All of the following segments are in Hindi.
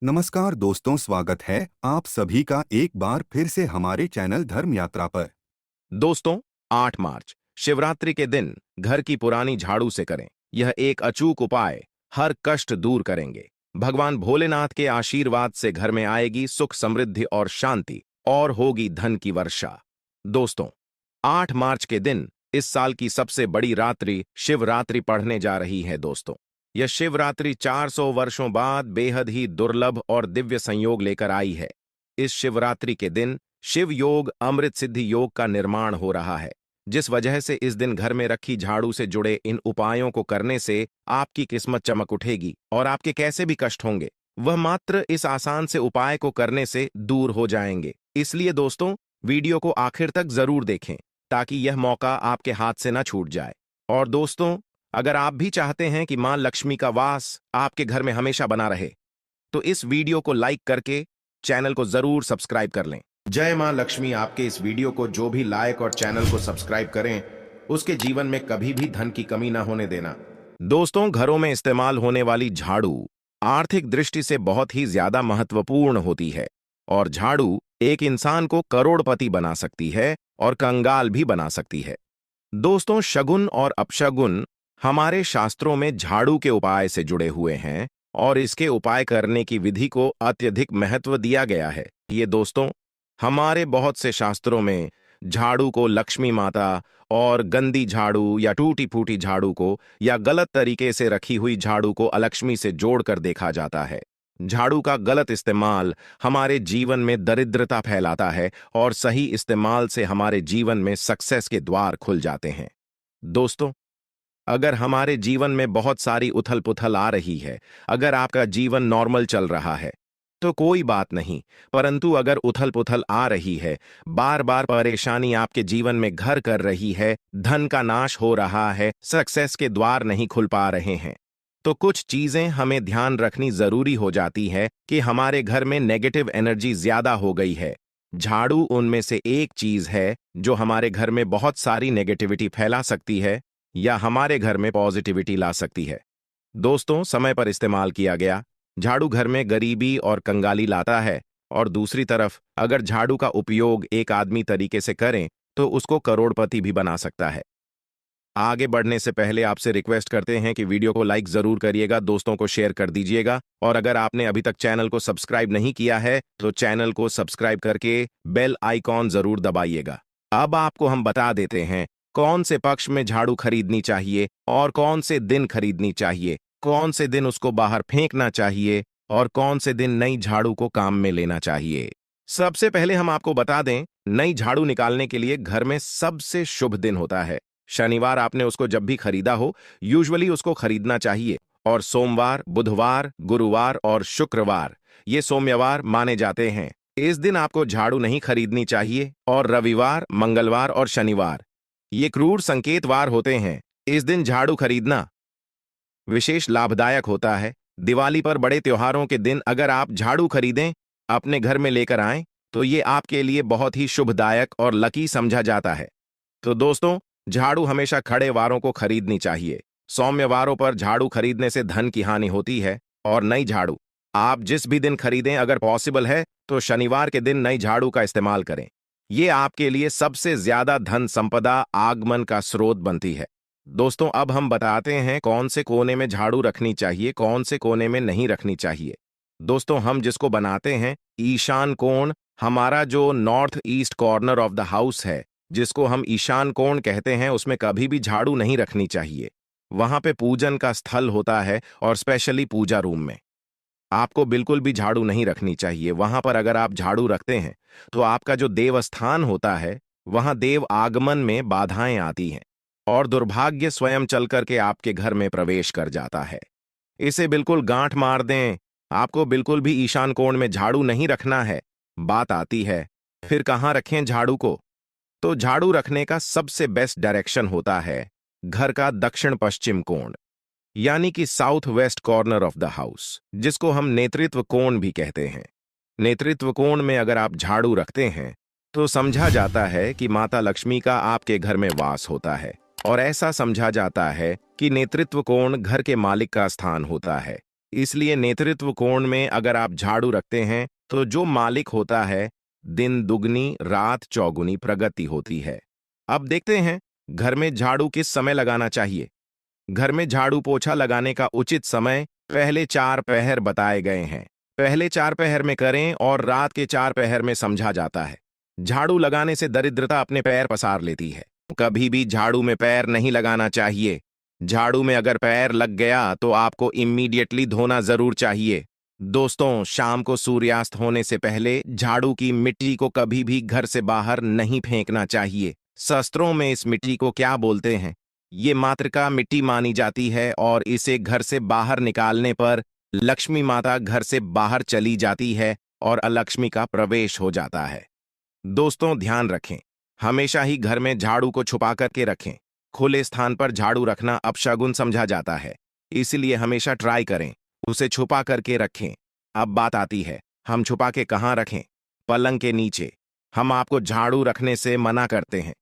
नमस्कार दोस्तों, स्वागत है आप सभी का एक बार फिर से हमारे चैनल धर्म यात्रा पर। दोस्तों, 8 मार्च शिवरात्रि के दिन घर की पुरानी झाड़ू से करें। यह एक अचूक उपाय हर कष्ट दूर करेंगे। भगवान भोलेनाथ के आशीर्वाद से घर में आएगी सुख, समृद्धि और शांति, और होगी धन की वर्षा। दोस्तों, 8 मार्च के दिन इस साल की सबसे बड़ी रात्रि शिवरात्रि पढ़ने जा रही है। दोस्तों, यह शिवरात्रि 400 वर्षों बाद बेहद ही दुर्लभ और दिव्य संयोग लेकर आई है। इस शिवरात्रि के दिन शिव योग अमृत सिद्धि योग का निर्माण हो रहा है, जिस वजह से इस दिन घर में रखी झाड़ू से जुड़े इन उपायों को करने से आपकी किस्मत चमक उठेगी और आपके कैसे भी कष्ट होंगे वह मात्र इस आसान से उपाय को करने से दूर हो जाएंगे। इसलिए दोस्तों, वीडियो को आखिर तक जरूर देखें ताकि यह मौका आपके हाथ से न छूट जाए। और दोस्तों, अगर आप भी चाहते हैं कि मां लक्ष्मी का वास आपके घर में हमेशा बना रहे, तो इस वीडियो को लाइक करके चैनल को जरूर सब्सक्राइब कर लें। जय मां लक्ष्मी आपके इस वीडियो को जो भी लाइक और चैनल को सब्सक्राइब करें, उसके जीवन में कभी भी धन की कमी ना होने देना। दोस्तों, घरों में इस्तेमाल होने वाली झाड़ू आर्थिक दृष्टि से बहुत ही ज्यादा महत्वपूर्ण होती है, और झाड़ू एक इंसान को करोड़पति बना सकती है और कंगाल भी बना सकती है। दोस्तों, शगुन और अपशगुन हमारे शास्त्रों में झाड़ू के उपाय से जुड़े हुए हैं और इसके उपाय करने की विधि को अत्यधिक महत्व दिया गया है। ये दोस्तों, हमारे बहुत से शास्त्रों में झाड़ू को लक्ष्मी माता और गंदी झाड़ू या टूटी फूटी झाड़ू को या गलत तरीके से रखी हुई झाड़ू को अलक्ष्मी से जोड़कर देखा जाता है। झाड़ू का गलत इस्तेमाल हमारे जीवन में दरिद्रता फैलाता है और सही इस्तेमाल से हमारे जीवन में सक्सेस के द्वार खुल जाते हैं। दोस्तों, अगर हमारे जीवन में बहुत सारी उथल पुथल आ रही है, अगर आपका जीवन नॉर्मल चल रहा है तो कोई बात नहीं, परंतु अगर उथल पुथल आ रही है, बार बार परेशानी आपके जीवन में घर कर रही है, धन का नाश हो रहा है, सक्सेस के द्वार नहीं खुल पा रहे हैं, तो कुछ चीजें हमें ध्यान रखनी जरूरी हो जाती है कि हमारे घर में नेगेटिव एनर्जी ज्यादा हो गई है। झाड़ू उनमें से एक चीज है जो हमारे घर में बहुत सारी नेगेटिविटी फैला सकती है या हमारे घर में पॉजिटिविटी ला सकती है। दोस्तों, समय पर इस्तेमाल किया गया झाड़ू घर में गरीबी और कंगाली लाता है, और दूसरी तरफ अगर झाड़ू का उपयोग एक आदमी तरीके से करें तो उसको करोड़पति भी बना सकता है। आगे बढ़ने से पहले आपसे रिक्वेस्ट करते हैं कि वीडियो को लाइक जरूर करिएगा, दोस्तों को शेयर कर दीजिएगा, और अगर आपने अभी तक चैनल को सब्सक्राइब नहीं किया है तो चैनल को सब्सक्राइब करके बेल आइकॉन जरूर दबाइएगा। अब आपको हम बता देते हैं कौन से पक्ष में झाड़ू खरीदनी चाहिए और कौन से दिन खरीदनी चाहिए, कौन से दिन उसको बाहर फेंकना चाहिए और कौन से दिन नई झाड़ू को काम में लेना चाहिए। सबसे पहले हम आपको बता दें, नई झाड़ू निकालने के लिए घर में सबसे शुभ दिन होता है शनिवार। आपने उसको जब भी खरीदा हो, यूजुअली उसको खरीदना चाहिए, और सोमवार, बुधवार, गुरुवार और शुक्रवार ये सोमवार माने जाते हैं। इस दिन आपको झाड़ू नहीं खरीदनी चाहिए, और रविवार, मंगलवार और शनिवार ये क्रूर संकेतवार होते हैं। इस दिन झाड़ू खरीदना विशेष लाभदायक होता है। दिवाली पर बड़े त्योहारों के दिन अगर आप झाड़ू खरीदें, अपने घर में लेकर आएं, तो ये आपके लिए बहुत ही शुभदायक और लकी समझा जाता है। तो दोस्तों, झाड़ू हमेशा खड़े वारों को खरीदनी चाहिए। सौम्यवारों पर झाड़ू खरीदने से धन की हानि होती है, और नई झाड़ू आप जिस भी दिन खरीदें, अगर पॉसिबल है तो शनिवार के दिन नई झाड़ू का इस्तेमाल करें। ये आपके लिए सबसे ज्यादा धन संपदा आगमन का स्रोत बनती है। दोस्तों, अब हम बताते हैं कौन से कोने में झाड़ू रखनी चाहिए, कौन से कोने में नहीं रखनी चाहिए। दोस्तों, हम जिसको बनाते हैं ईशान कोण, हमारा जो north east corner of the house है, जिसको हम ईशान कोण कहते हैं, उसमें कभी भी झाड़ू नहीं रखनी चाहिए। वहां पे पूजन का स्थल होता है, और स्पेशली पूजा रूम में आपको बिल्कुल भी झाड़ू नहीं रखनी चाहिए। वहां पर अगर आप झाड़ू रखते हैं तो आपका जो देवस्थान होता है, वहां देव आगमन में बाधाएं आती हैं और दुर्भाग्य स्वयं चल करके आपके घर में प्रवेश कर जाता है। इसे बिल्कुल गांठ मार दें, आपको बिल्कुल भी ईशान कोण में झाड़ू नहीं रखना है। बात आती है फिर कहाँ रखें झाड़ू को, तो झाड़ू रखने का सबसे बेस्ट डायरेक्शन होता है घर का दक्षिण पश्चिम कोण, यानी कि south west corner of the house, जिसको हम नेतृत्व कोण भी कहते हैं। नेतृत्व कोण में अगर आप झाड़ू रखते हैं तो समझा जाता है कि माता लक्ष्मी का आपके घर में वास होता है, और ऐसा समझा जाता है कि नेतृत्व कोण घर के मालिक का स्थान होता है। इसलिए नेतृत्व कोण में अगर आप झाड़ू रखते हैं तो जो मालिक होता है, दिन दुगनी रात चौगुनी प्रगति होती है। अब देखते हैं घर में झाड़ू किस समय लगाना चाहिए। घर में झाड़ू पोछा लगाने का उचित समय पहले 4 पहर बताए गए हैं। पहले 4 पहर में करें और रात के 4 पहर में समझा जाता है। झाड़ू लगाने से दरिद्रता अपने पैर पसार लेती है। कभी भी झाड़ू में पैर नहीं लगाना चाहिए। झाड़ू में अगर पैर लग गया तो आपको इमीडिएटली धोना जरूर चाहिए। दोस्तों, शाम को सूर्यास्त होने से पहले झाड़ू की मिट्टी को कभी भी घर से बाहर नहीं फेंकना चाहिए। शास्त्रों में इस मिट्टी को क्या बोलते हैं? ये मातृका मिट्टी मानी जाती है और इसे घर से बाहर निकालने पर लक्ष्मी माता घर से बाहर चली जाती है और अलक्ष्मी का प्रवेश हो जाता है। दोस्तों, ध्यान रखें, हमेशा ही घर में झाड़ू को छुपा करके रखें। खुले स्थान पर झाड़ू रखना अपशगुन समझा जाता है, इसलिए हमेशा ट्राई करें उसे छुपा करके रखें। अब बात आती है, हम छुपा के कहाँ रखें? पलंग के नीचे। हम आपको झाड़ू रखने से मना करते हैं।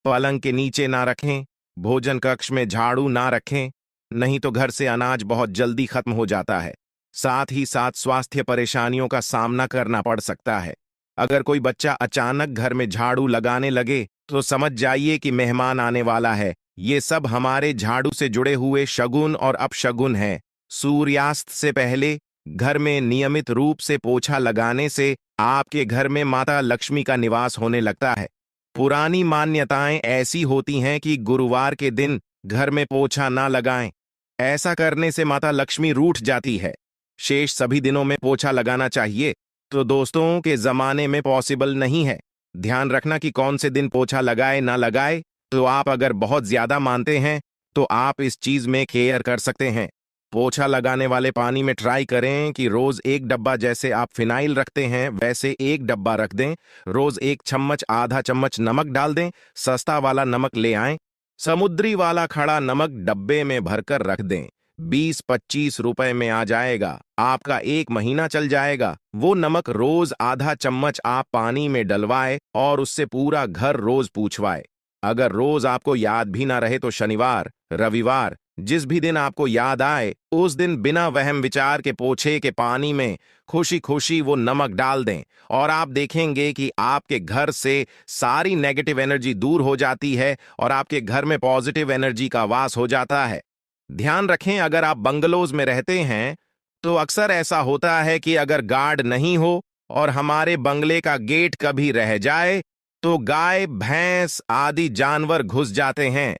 पलंग के नीचे ना रखें, भोजन कक्ष में झाड़ू ना रखें, नहीं तो घर से अनाज बहुत जल्दी खत्म हो जाता है। साथ ही साथ स्वास्थ्य परेशानियों का सामना करना पड़ सकता है। अगर कोई बच्चा अचानक घर में झाड़ू लगाने लगे तो समझ जाइए कि मेहमान आने वाला है। ये सब हमारे झाड़ू से जुड़े हुए शगुन और अपशगुन हैं। सूर्यास्त से पहले घर में नियमित रूप से पोछा लगाने से आपके घर में माता लक्ष्मी का निवास होने लगता है। पुरानी मान्यताएं ऐसी होती हैं कि गुरुवार के दिन घर में पोछा ना लगाएं। ऐसा करने से माता लक्ष्मी रूठ जाती है। शेष सभी दिनों में पोछा लगाना चाहिए तो दोस्तों के जमाने में पॉसिबल नहीं है। ध्यान रखना कि कौन से दिन पोछा लगाए ना लगाए। तो आप अगर बहुत ज्यादा मानते हैं तो आप इस चीज में केयर कर सकते हैं। पोछा लगाने वाले पानी में ट्राई करें कि रोज 1 डब्बा, जैसे आप फिनाइल रखते हैं वैसे 1 डब्बा रख दें। रोज 1 चम्मच आधा चम्मच नमक डाल दें। सस्ता वाला नमक ले आएं। समुद्री वाला खड़ा नमक डब्बे में भरकर रख दें। 20-25 रुपए में आ जाएगा। आपका 1 महीना चल जाएगा। वो नमक रोज आधा चम्मच आप पानी में डलवाए और उससे पूरा घर रोज पूछवाए। अगर रोज आपको याद भी ना रहे तो शनिवार, रविवार, जिस भी दिन आपको याद आए उस दिन बिना वहम विचार के पोछे के पानी में खुशी खुशी वो नमक डाल दें और आप देखेंगे कि आपके घर से सारी नेगेटिव एनर्जी दूर हो जाती है और आपके घर में पॉजिटिव एनर्जी का वास हो जाता है। ध्यान रखें, अगर आप बंगलोज में रहते हैं तो अक्सर ऐसा होता है कि अगर गार्ड नहीं हो और हमारे बंगले का गेट कभी रह जाए तो गाय, भैंस आदि जानवर घुस जाते हैं।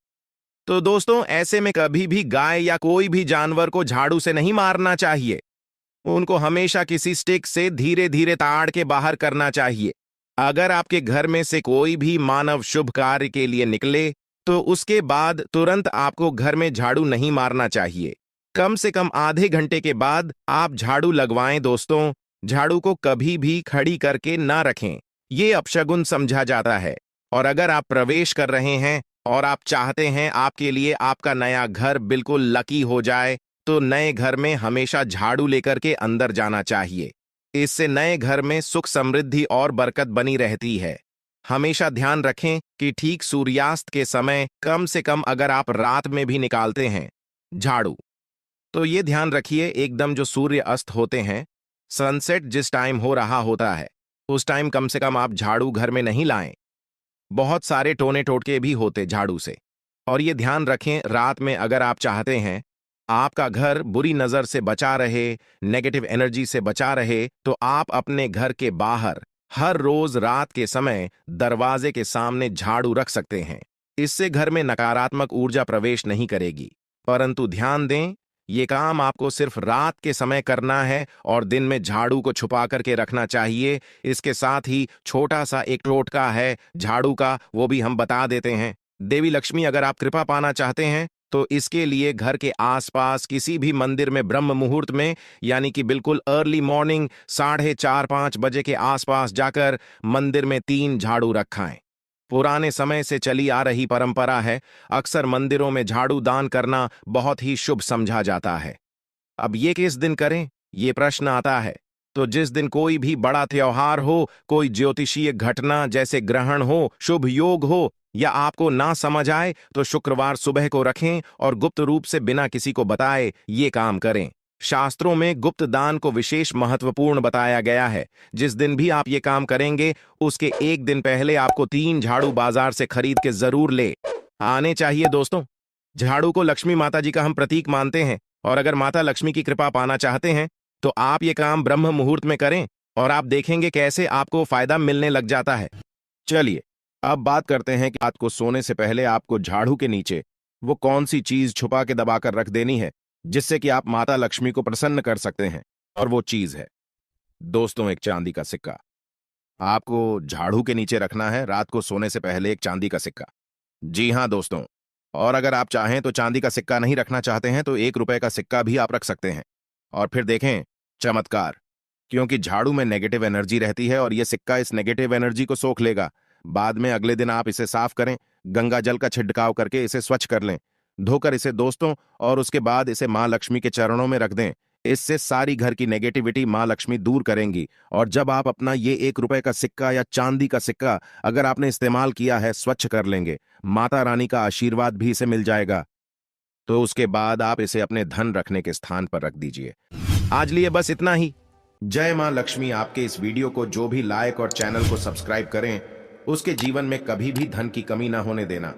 तो दोस्तों, ऐसे में कभी भी गाय या कोई भी जानवर को झाड़ू से नहीं मारना चाहिए। उनको हमेशा किसी स्टिक से धीरे धीरे ताड़ के बाहर करना चाहिए। अगर आपके घर में से कोई भी मानव शुभ कार्य के लिए निकले तो उसके बाद तुरंत आपको घर में झाड़ू नहीं मारना चाहिए। कम से कम आधे घंटे के बाद आप झाड़ू लगवाएं। दोस्तों, झाड़ू को कभी भी खड़ी करके ना रखें, ये अपशगुन समझा जाता है। और अगर आप प्रवेश कर रहे हैं और आप चाहते हैं आपके लिए आपका नया घर बिल्कुल लकी हो जाए तो नए घर में हमेशा झाड़ू लेकर के अंदर जाना चाहिए। इससे नए घर में सुख समृद्धि और बरकत बनी रहती है। हमेशा ध्यान रखें कि ठीक सूर्यास्त के समय, कम से कम अगर आप रात में भी निकालते हैं झाड़ू, तो ये ध्यान रखिए एकदम जो सूर्य अस्त होते हैं, सनसेट जिस टाइम हो रहा होता है उस टाइम कम से कम आप झाड़ू घर में नहीं लाएं। बहुत सारे टोने टोटके भी होते झाड़ू से। और ये ध्यान रखें, रात में अगर आप चाहते हैं आपका घर बुरी नजर से बचा रहे, नेगेटिव एनर्जी से बचा रहे, तो आप अपने घर के बाहर हर रोज रात के समय दरवाजे के सामने झाड़ू रख सकते हैं। इससे घर में नकारात्मक ऊर्जा प्रवेश नहीं करेगी। परंतु ध्यान दें, ये काम आपको सिर्फ रात के समय करना है और दिन में झाड़ू को छुपा करके रखना चाहिए। इसके साथ ही छोटा सा एक टोटका है झाड़ू का, वो भी हम बता देते हैं। देवी लक्ष्मी अगर आप कृपा पाना चाहते हैं तो इसके लिए घर के आसपास किसी भी मंदिर में ब्रह्म मुहूर्त में, यानी कि बिल्कुल अर्ली मॉर्निंग 4:30-5 बजे के आसपास जाकर मंदिर में 3 झाड़ू रखाएं। पुराने समय से चली आ रही परंपरा है, अक्सर मंदिरों में झाड़ू दान करना बहुत ही शुभ समझा जाता है। अब ये किस दिन करें, ये प्रश्न आता है। तो जिस दिन कोई भी बड़ा त्योहार हो, कोई ज्योतिषीय घटना जैसे ग्रहण हो, शुभ योग हो, या आपको ना समझ आए तो शुक्रवार सुबह को रखें और गुप्त रूप से बिना किसी को बताए ये काम करें। शास्त्रों में गुप्त दान को विशेष महत्वपूर्ण बताया गया है। जिस दिन भी आप ये काम करेंगे उसके एक दिन पहले आपको 3 झाड़ू बाजार से खरीद के जरूर ले आने चाहिए। दोस्तों, झाड़ू को लक्ष्मी माता जी का हम प्रतीक मानते हैं और अगर माता लक्ष्मी की कृपा पाना चाहते हैं तो आप ये काम ब्रह्म मुहूर्त में करें और आप देखेंगे कैसे आपको फायदा मिलने लग जाता है। चलिए अब बात करते हैं कि रात को सोने से पहले आपको झाड़ू के नीचे वो कौन सी चीज छुपा के दबाकर रख देनी है जिससे कि आप माता लक्ष्मी को प्रसन्न कर सकते हैं। और वो चीज है दोस्तों एक चांदी का सिक्का। आपको झाड़ू के नीचे रखना है रात को सोने से पहले एक चांदी का सिक्का। जी हां दोस्तों, और अगर आप चाहें तो चांदी का सिक्का नहीं रखना चाहते हैं तो 1 रुपए का सिक्का भी आप रख सकते हैं। और फिर देखें चमत्कार, क्योंकि झाड़ू में नेगेटिव एनर्जी रहती है और यह सिक्का इस नेगेटिव एनर्जी को सोख लेगा। बाद में अगले दिन आप इसे साफ करें, गंगा जल का छिड़काव करके इसे स्वच्छ कर लें, धोकर इसे दोस्तों, और उसके बाद इसे मां लक्ष्मी के चरणों में रख दें। इससे सारी घर की नेगेटिविटी मां लक्ष्मी दूर करेंगी। और जब आप अपना ये 1 रुपए का सिक्का या चांदी का सिक्का अगर आपने इस्तेमाल किया है स्वच्छ कर लेंगे, माता रानी का आशीर्वाद भी इसे मिल जाएगा। तो उसके बाद आप इसे अपने धन रखने के स्थान पर रख दीजिए। आज लिए बस इतना ही। जय मां लक्ष्मी। आपके इस वीडियो को जो भी लाइक और चैनल को सब्सक्राइब करें उसके जीवन में कभी भी धन की कमी ना होने देना।